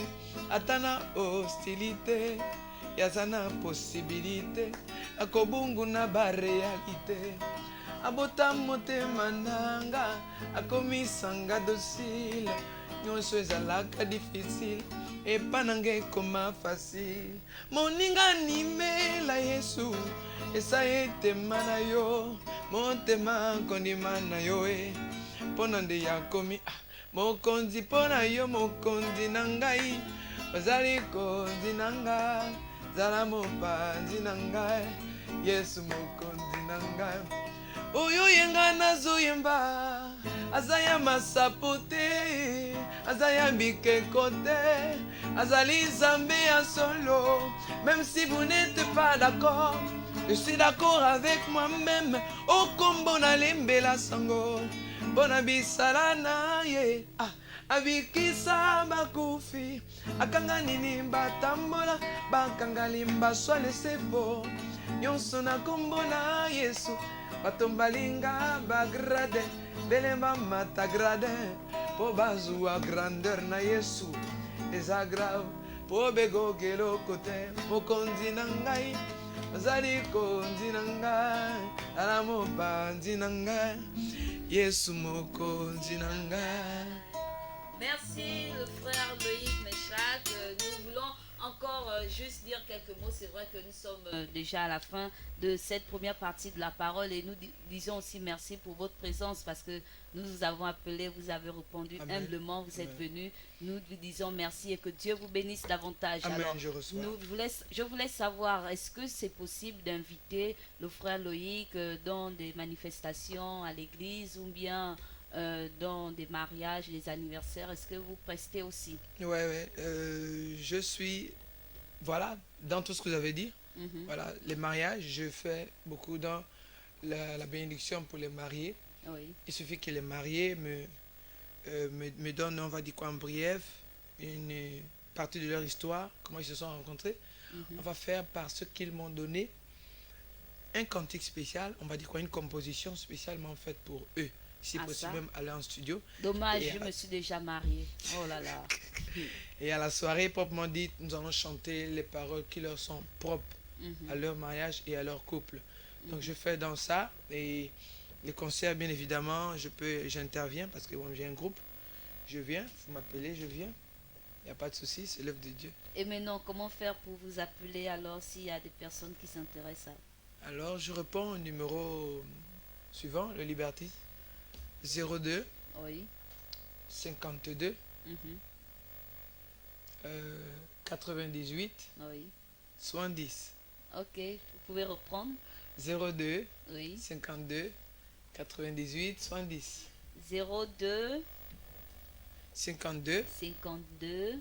ata na hostilité yaza na possibilité akobungu na barealité abota motema nanga akomisanga docile nyonso ezalaka difficile epa nanga ekoma facile moninga nimela Yesu esa etema na yo motema kondima na yo mpona nde yakomi mokonzi mpona yo mokonzi na ngai ozali konzi na ngai zala mopanzi na ngai Yesu mokonzi na ngai oyo yenga nazoyemba aza ya masapo te aza ya bikeko te azali nzambe ya solo. Même si vous n'êtes pas d'accord, je suis d'accord avec moi-même. O kombo na lembela sango bona bisala na ye abikisa bakufi akanga nini batambola bakanga limba swale sepo nyonso na kombo na Yesu batombalinga bagrade belemba matagrade po bazua grandeur na Yesu eza grave po begogelo kote mokonzi na ngai azali konzi na ngai ala mopanzi na ngai Yesu mokonzi na ngai. Merci le frère Loïc Meshach. Nous voulons encore juste dire quelques mots. C'est vrai que nous sommes déjà à la fin de cette première partie de la parole et nous disons aussi merci pour votre présence parce que nous vous avons appelé, vous avez répondu Amen. humblement, vous êtes Amen. venus. Nous vous disons merci et que Dieu vous bénisse davantage. Amen, Alors, je reçois. je voulais savoir, est-ce que c'est possible d'inviter le frère Loïc dans des manifestations à l'église ou bien dans des mariages, des anniversaires? Est-ce que vous prestez aussi? Ouais. Je suis, voilà, dans tout ce que vous avez dit. Mhm. Voilà, les mariages, je fais beaucoup dans la bénédiction pour les mariés. Oui. Il suffit que les mariés me donnent, on va dire quoi, en brief, une partie de leur histoire, comment ils se sont rencontrés. Mhm. On va faire par ce qu'ils m'ont donné un cantique spécial, on va dire quoi, une composition spécialement faite pour eux. Si Ah, possible, ça. même aller en studio. Dommage, Et je me suis déjà mariée. Oh là là. Et à la soirée, proprement dit, nous allons chanter les paroles qui leur sont propres Mhm. à leur mariage et à leur couple. Donc Mhm. je fais dans ça et les concerts, bien évidemment, j'interviens parce que moi j'ai un groupe. Je viens, vous m'appelez, je viens. Il n'y a pas de souci, c'est l'œuvre de Dieu. Et maintenant, comment faire pour vous appeler alors s'il y a des personnes qui s'intéressent à... Alors je réponds au numéro suivant, le Liberty. 02 Oui. 52 Mhm. 98 Oui. 70. Ok, vous pouvez reprendre. 02 Oui. 52 98 70. 02 52 52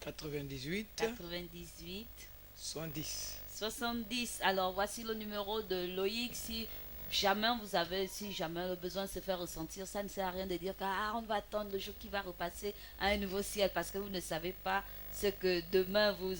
98 98 70. 70. Alors voici le numéro de Loïc. Si jamais le besoin de se faire ressentir, ça ne sert à rien de dire qu'on va attendre le jour qui va repasser à un nouveau ciel parce que vous ne savez pas ce que demain vous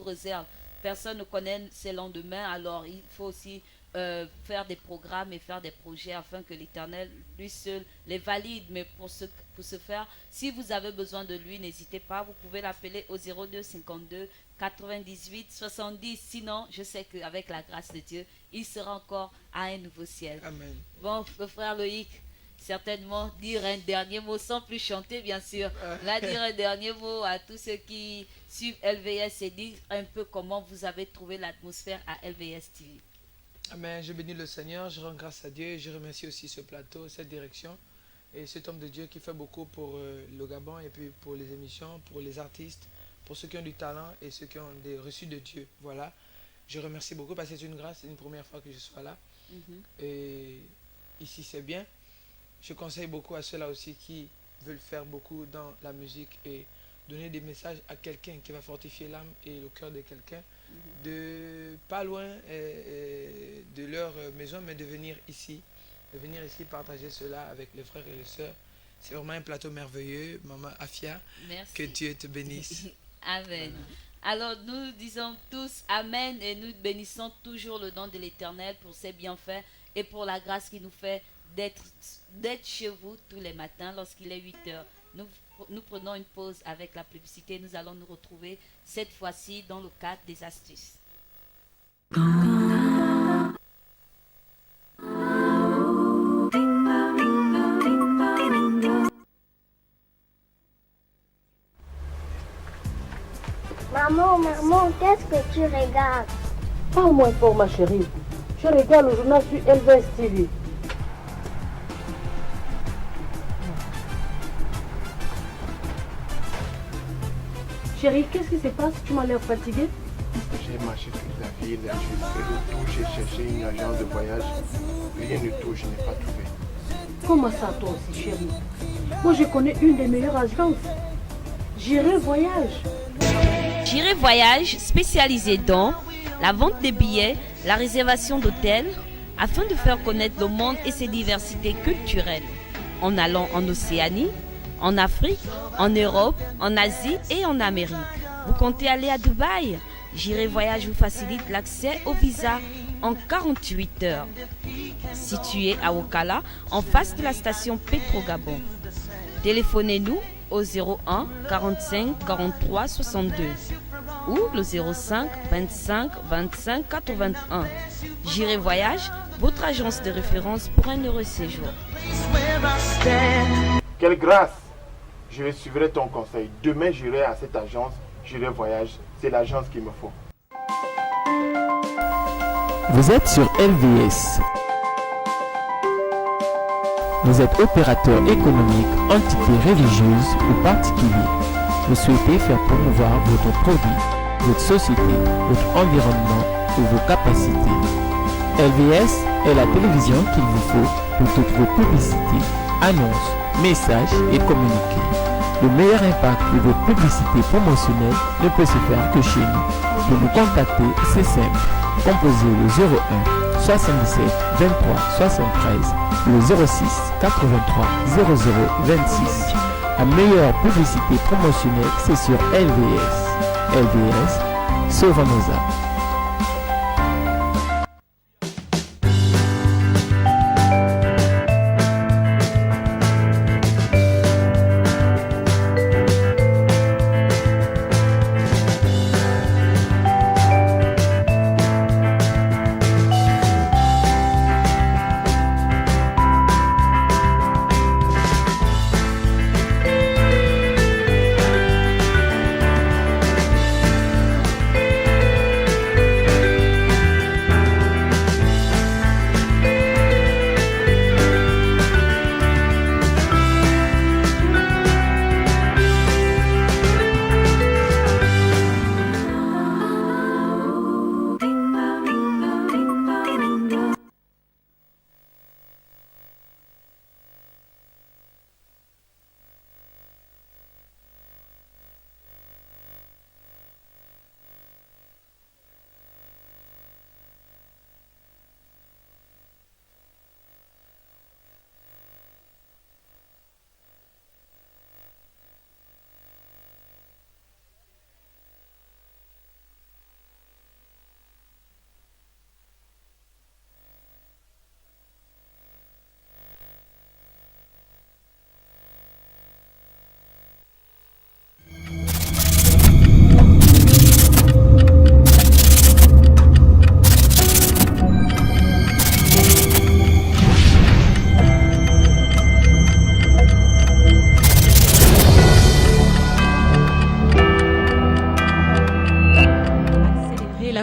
réserve. Personne ne connaît ses lendemains, alors il faut aussi faire des programmes et faire des projets afin que l'Éternel, lui seul, les valide. Mais pour ce faire, si vous avez besoin de lui, n'hésitez pas, vous pouvez l'appeler au 02 52 98 70. Sinon, je sais qu'avec la grâce de Dieu, il sera encore à un nouveau ciel. Amen. Bon, le frère Loïc, certainement dire un dernier mot sans plus chanter, bien sûr. Là, dire un dernier mot à tous ceux qui suivent LVS et dire un peu comment vous avez trouvé l'atmosphère à LVS TV. Amen. Je bénis le Seigneur, je rends grâce à Dieu et je remercie aussi ce plateau, cette direction et cet homme de Dieu qui fait beaucoup pour le Gabon et puis pour les émissions, pour les artistes, pour ceux qui ont du talent et ceux qui ont des reçus de Dieu. Voilà. Je remercie beaucoup parce que c'est une grâce, c'est une première fois que je sois là. Mhm. Et ici c'est bien. Je conseille beaucoup à ceux-là aussi qui veulent faire beaucoup dans la musique et donner des messages à quelqu'un qui va fortifier l'âme et le cœur de quelqu'un. de pas loin de leur maison, mais de venir ici partager cela avec les frères et les sœurs. C'est vraiment un plateau merveilleux, Maman Afia. Merci. Que Dieu te bénisse. Amen. Alors nous disons tous Amen et nous bénissons toujours le nom de l'Éternel pour ses bienfaits et pour la grâce qu'il nous fait d'être chez vous tous les matins lorsqu'il est 8 heures. Nous prenons une pause avec la publicité. Nous allons nous retrouver cette fois-ci dans le cadre des astuces. Maman, qu'est-ce que tu regardes? Pas moins fort, ma chérie. Je regarde le journal sur LVS TV. Chérie, qu'est-ce qui se passe? Tu m'as l'air fatiguée. J'ai marché toute la ville, j'ai fait le tour, j'ai cherché une agence de voyage. Rien du tout, je n'ai pas trouvé. Comment ça, toi aussi, chérie? Moi, je connais une des meilleures agences. J'irai voyage. J'irai voyage spécialisé dans la vente des billets, la réservation d'hôtels, afin de faire connaître le monde et ses diversités culturelles. En allant en Océanie, en Afrique, en Europe, en Asie et en Amérique. Vous comptez aller à Dubaï? J'irai voyage vous facilite l'accès au visa en 48 heures. Situé à Okala, en face de la station Petro-Gabon. Téléphonez-nous au 01 45 43 62 ou le 05 25 25 81. J'irai voyage, votre agence de référence pour un heureux séjour. Quelle grâce! Je suivrai ton conseil. Demain, j'irai à cette agence, j'irai voyage. C'est l'agence qu'il me faut. Vous êtes sur LVS. Vous êtes opérateur économique, entité religieuse ou particulier. Vous souhaitez faire promouvoir votre produit, votre société, votre environnement ou vos capacités. LVS est la télévision qu'il vous faut pour toutes vos publicités, annonces, messages et communiqués. Le meilleur impact de vos publicités promotionnelles ne peut se faire que chez nous. Pour nous contacter, c'est simple. Composez le 01 77 23 73, le 06 83 00 26. La meilleure publicité promotionnelle, c'est sur LVS. LVS, sauvons nos âmes.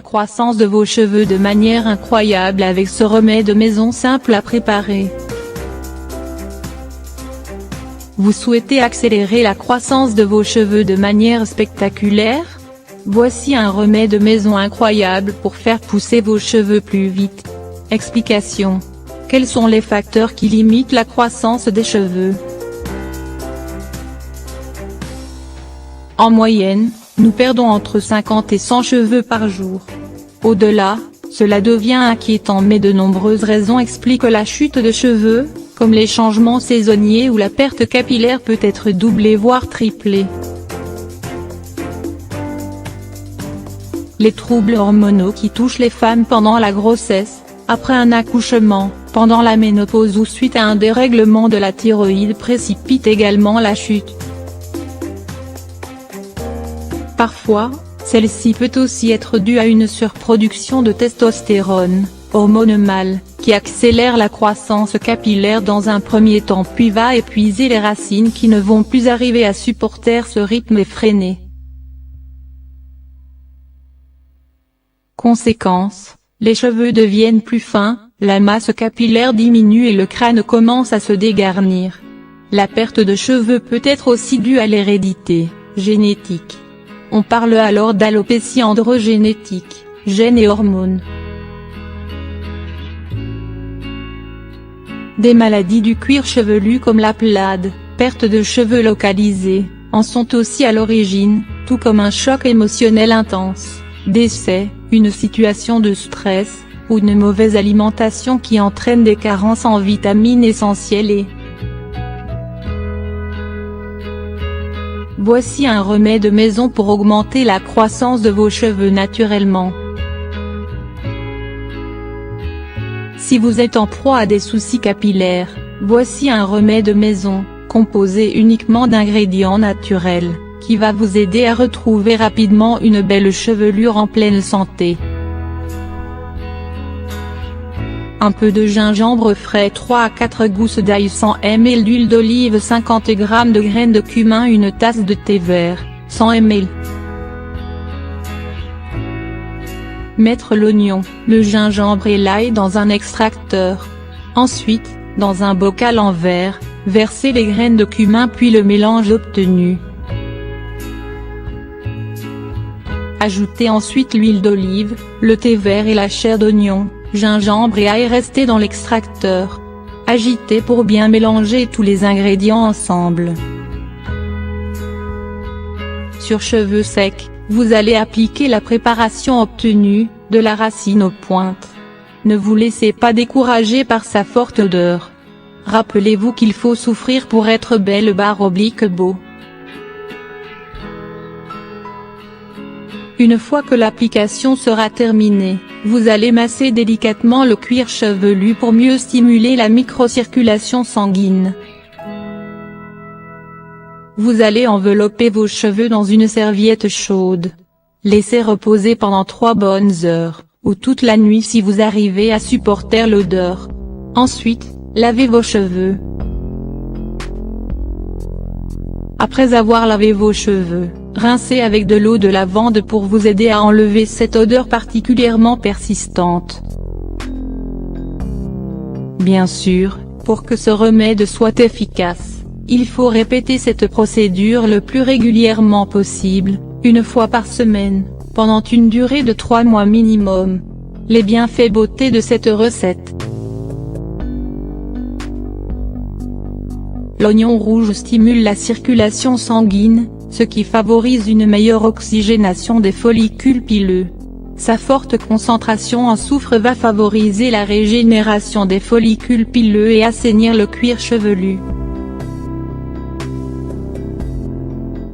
Croissance de vos cheveux de manière incroyable avec ce remède maison simple à préparer. Vous souhaitez accélérer la croissance de vos cheveux de manière spectaculaire? Voici un remède maison incroyable pour faire pousser vos cheveux plus vite. Explication. Quels sont les facteurs qui limitent la croissance des cheveux? En moyenne, nous perdons entre 50 et 100 cheveux par jour. Au-delà, cela devient inquiétant, mais de nombreuses raisons expliquent la chute de cheveux, comme les changements saisonniers où la perte capillaire peut être doublée voire triplée. Les troubles hormonaux qui touchent les femmes pendant la grossesse, après un accouchement, pendant la ménopause ou suite à un dérèglement de la thyroïde précipitent également la chute. Parfois, celle-ci peut aussi être due à une surproduction de testostérone, hormone mâle, qui accélère la croissance capillaire dans un premier temps puis va épuiser les racines qui ne vont plus arriver à supporter ce rythme effréné. Conséquence, les cheveux deviennent plus fins, la masse capillaire diminue et le crâne commence à se dégarnir. La perte de cheveux peut être aussi due à l'hérédité, génétique. On parle alors d'alopécie androgénétique, gènes et hormones. Des maladies du cuir chevelu comme la plade, perte de cheveux localisée, en sont aussi à l'origine, tout comme un choc émotionnel intense, décès, une situation de stress, ou une mauvaise alimentation qui entraîne des carences en vitamines essentielles et voici un remède maison pour augmenter la croissance de vos cheveux naturellement. Si vous êtes en proie à des soucis capillaires, voici un remède maison, composé uniquement d'ingrédients naturels, qui va vous aider à retrouver rapidement une belle chevelure en pleine santé. Un peu de gingembre frais, 3 à 4 gousses d'ail, 100 ml d'huile d'olive, 50 g de graines de cumin, une tasse de thé vert, 100 ml. Mettre l'oignon, le gingembre et l'ail dans un extracteur. Ensuite, dans un bocal en verre, verser les graines de cumin puis le mélange obtenu. Ajoutez ensuite l'huile d'olive, le thé vert et la chair d'oignon, gingembre et ail restés dans l'extracteur. Agitez pour bien mélanger tous les ingrédients ensemble. Sur cheveux secs, vous allez appliquer la préparation obtenue, de la racine aux pointes. Ne vous laissez pas décourager par sa forte odeur. Rappelez-vous qu'il faut souffrir pour être belle / beau. Une fois que l'application sera terminée, vous allez masser délicatement le cuir chevelu pour mieux stimuler la microcirculation sanguine. Vous allez envelopper vos cheveux dans une serviette chaude. Laissez reposer pendant 3 bonnes heures, ou toute la nuit si vous arrivez à supporter l'odeur. Ensuite, lavez vos cheveux. Après avoir lavé vos cheveux, rincez avec de l'eau de lavande pour vous aider à enlever cette odeur particulièrement persistante. Bien sûr, pour que ce remède soit efficace, il faut répéter cette procédure le plus régulièrement possible, 1 fois par semaine, pendant une durée de 3 mois minimum. Les bienfaits beauté de cette recette. L'oignon rouge stimule la circulation sanguine, ce qui favorise une meilleure oxygénation des follicules pileux. Sa forte concentration en soufre va favoriser la régénération des follicules pileux et assainir le cuir chevelu.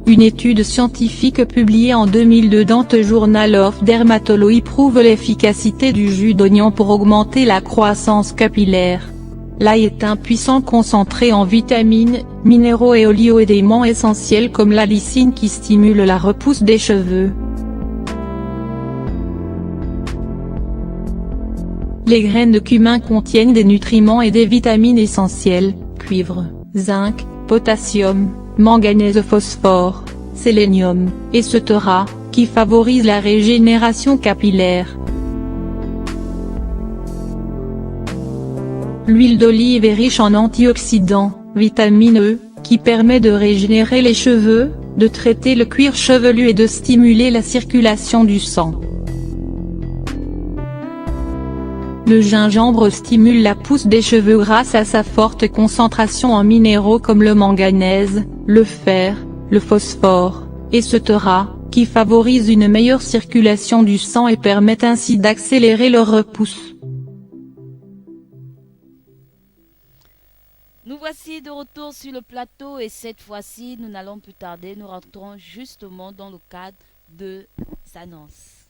Une étude scientifique publiée en 2002 dans The Journal of Dermatology prouve l'efficacité du jus d'oignon pour augmenter la croissance capillaire. L'ail est un puissant concentré en vitamines, minéraux et oligo-éléments essentiels comme la lysine qui stimule la repousse des cheveux. Les graines de cumin contiennent des nutriments et des vitamines essentielles, cuivre, zinc, potassium, manganèse, phosphore, sélénium, etc., qui favorisent la régénération capillaire. L'huile d'olive est riche en antioxydants, vitamine E, qui permet de régénérer les cheveux, de traiter le cuir chevelu et de stimuler la circulation du sang. Le gingembre stimule la pousse des cheveux grâce à sa forte concentration en minéraux comme le manganèse, le fer, le phosphore, etc., qui favorisent une meilleure circulation du sang et permettent ainsi d'accélérer leur repousse. Nous voici de retour sur le plateau et cette fois-ci, nous n'allons plus tarder, nous rentrons justement dans le cadre de annonces.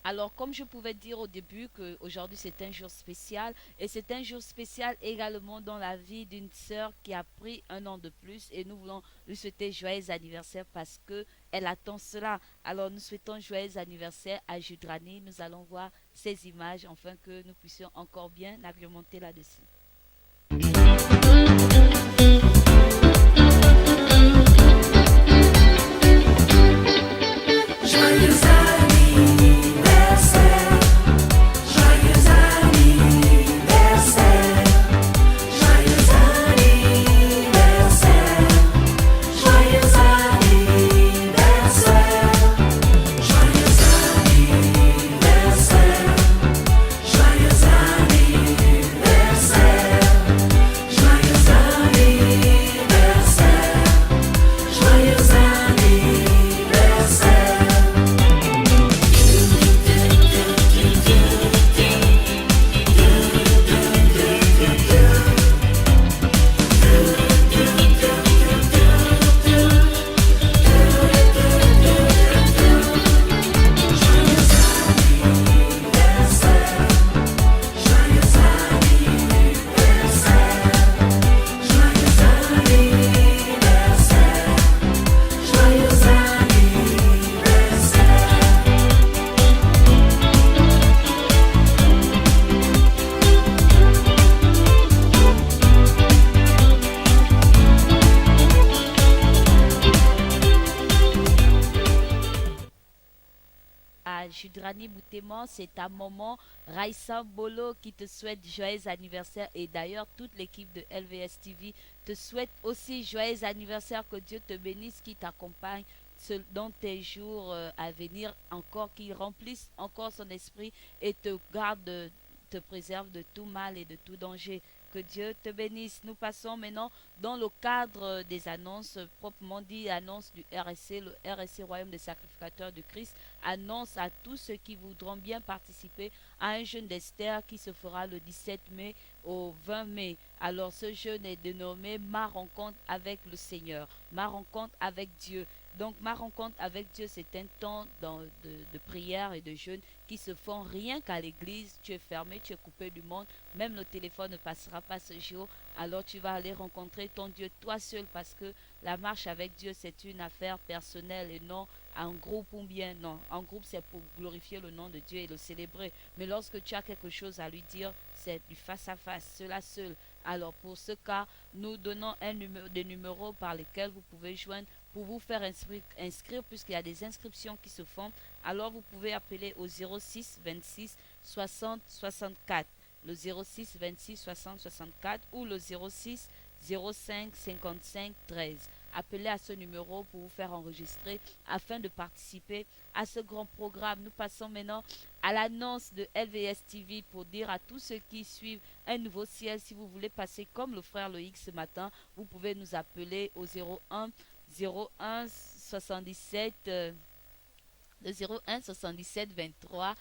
Alors, comme je pouvais dire au début qu'aujourd'hui c'est un jour spécial, et c'est un jour spécial également dans la vie d'une sœur qui a pris un an de plus, et nous voulons lui souhaiter joyeux anniversaire parce qu'elle attend cela. Alors, nous souhaitons joyeux anniversaire à Judrani. Nous allons voir ces images afin que nous puissions encore bien argumenter là-dessus. Judrani Boutéman, c'est ta maman Raissa Bolo qui te souhaite joyeux anniversaire, et d'ailleurs toute l'équipe de LVS TV te souhaite aussi joyeux anniversaire, que Dieu te bénisse, qui t'accompagne dans tes jours à venir, encore qu'il remplisse encore son esprit et te garde, te préserve de tout mal et de tout danger. Que Dieu te bénisse. Nous passons maintenant dans le cadre des annonces, proprement dit, annonce du RSC, le RSC Royaume des Sacrificateurs de Christ, annonce à tous ceux qui voudront bien participer à un jeûne d'Esther qui se fera le 17 mai au 20 mai. Alors ce jeûne est dénommé Ma rencontre avec le Seigneur, ma rencontre avec Dieu. Donc ma rencontre avec Dieu, c'est un temps de prière et de jeûne qui se font rien qu'à l'église. Tu es fermé, tu es coupé du monde, même le téléphone ne passera pas ce jour. Alors tu vas aller rencontrer ton Dieu toi seul, parce que la marche avec Dieu, c'est une affaire personnelle et non en groupe, ou bien non. En groupe, c'est pour glorifier le nom de Dieu et le célébrer. Mais lorsque tu as quelque chose à lui dire, c'est du face à face, cela seul. Alors pour ce cas, nous donnons des numéros par lesquels vous pouvez joindre pour vous faire inscrire, puisqu'il y a des inscriptions qui se font. Alors vous pouvez appeler au 06 26 60 64, le 06 26 60 64 ou le 06 05 55 13. Appelez à ce numéro pour vous faire enregistrer afin de participer à ce grand programme. Nous passons maintenant à l'annonce de LVS TV pour dire à tous ceux qui suivent Un Nouveau Ciel, si vous voulez passer comme le frère Loïc ce matin, vous pouvez nous appeler au 01 77 le 01 77 23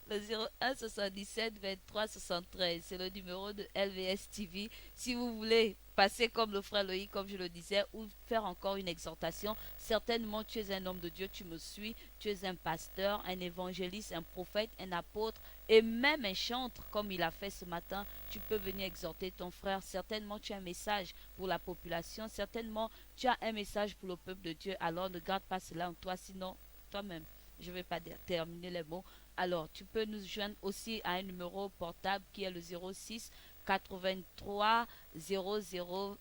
le 01 77 23 73, c'est le numéro de LVS TV. Si vous voulez passer comme le frère Loïc, comme je le disais, ou faire encore une exhortation, certainement tu es un homme de Dieu, tu me suis, tu es un pasteur, un évangéliste, un prophète, un apôtre et même un chantre comme il a fait ce matin. Tu peux venir exhorter ton frère. Certainement tu as un message pour la population, certainement tu as un message pour le peuple de Dieu. Alors ne garde pas cela en toi, sinon toi-même, je ne vais pas terminer les mots. Alors, tu peux nous joindre aussi à un numéro portable qui est le 06 83 00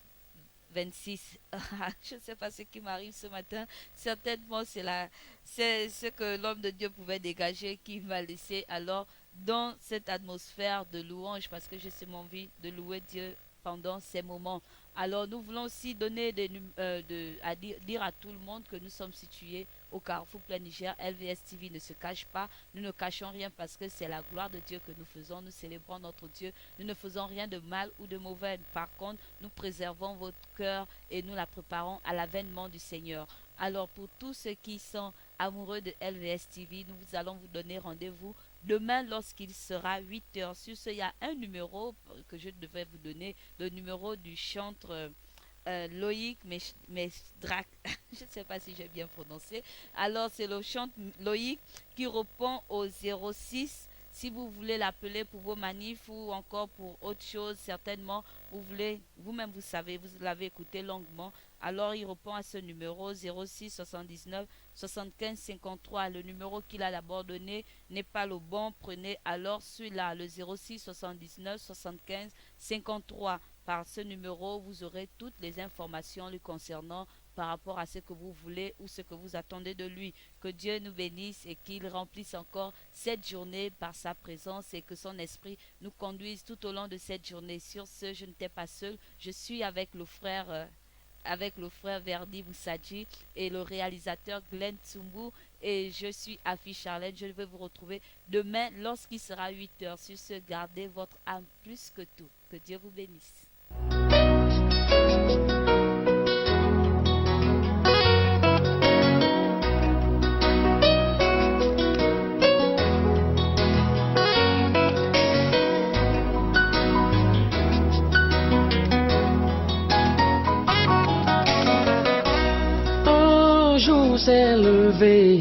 26. Je ne sais pas ce qui m'arrive ce matin. Certainement, c'est ce que l'homme de Dieu pouvait dégager qui m'a laissé alors dans cette atmosphère de louange, parce que j'ai seulement envie de louer Dieu pendant ces moments. Alors nous voulons aussi donner dire à tout le monde que nous sommes situés au Carrefour Plein Niger. LVS TV ne se cache pas, nous ne cachons rien parce que c'est la gloire de Dieu que nous faisons, nous célébrons notre Dieu, nous ne faisons rien de mal ou de mauvais. Par contre, nous préservons votre cœur et nous la préparons à l'avènement du Seigneur. Alors pour tous ceux qui sont amoureux de LVS TV, nous allons vous donner rendez-vous demain lorsqu'il sera 8h. Sur ce, il y a un numéro que je devais vous donner, le numéro du chanteur Loïc Mesdrak. Je ne sais pas si j'ai bien prononcé. Alors c'est le chanteur Loïc qui répond au 06. Si vous voulez l'appeler pour vos manifs ou encore pour autre chose, certainement, vous-même vous savez, vous l'avez écouté longuement. Alors il répond à ce numéro 06 79 75 53. Le numéro qu'il a d'abord donné n'est pas le bon. Prenez alors celui-là, le 06 79 75 53. Par ce numéro, vous aurez toutes les informations lui concernant par rapport à ce que vous voulez ou ce que vous attendez de lui. Que Dieu nous bénisse et qu'il remplisse encore cette journée par sa présence et que son esprit nous conduise tout au long de cette journée. Sur ce, je n'étais pas seul, je suis avec le frère Verdi Moussadji et le réalisateur Glenn Tsumbu, et je suis Afi Charlène. Je vais vous retrouver demain lorsqu'il sera 8h. Sur ce, gardez votre âme plus que tout. Que Dieu vous bénisse. Un jour s'est levé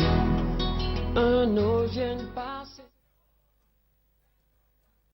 un autre.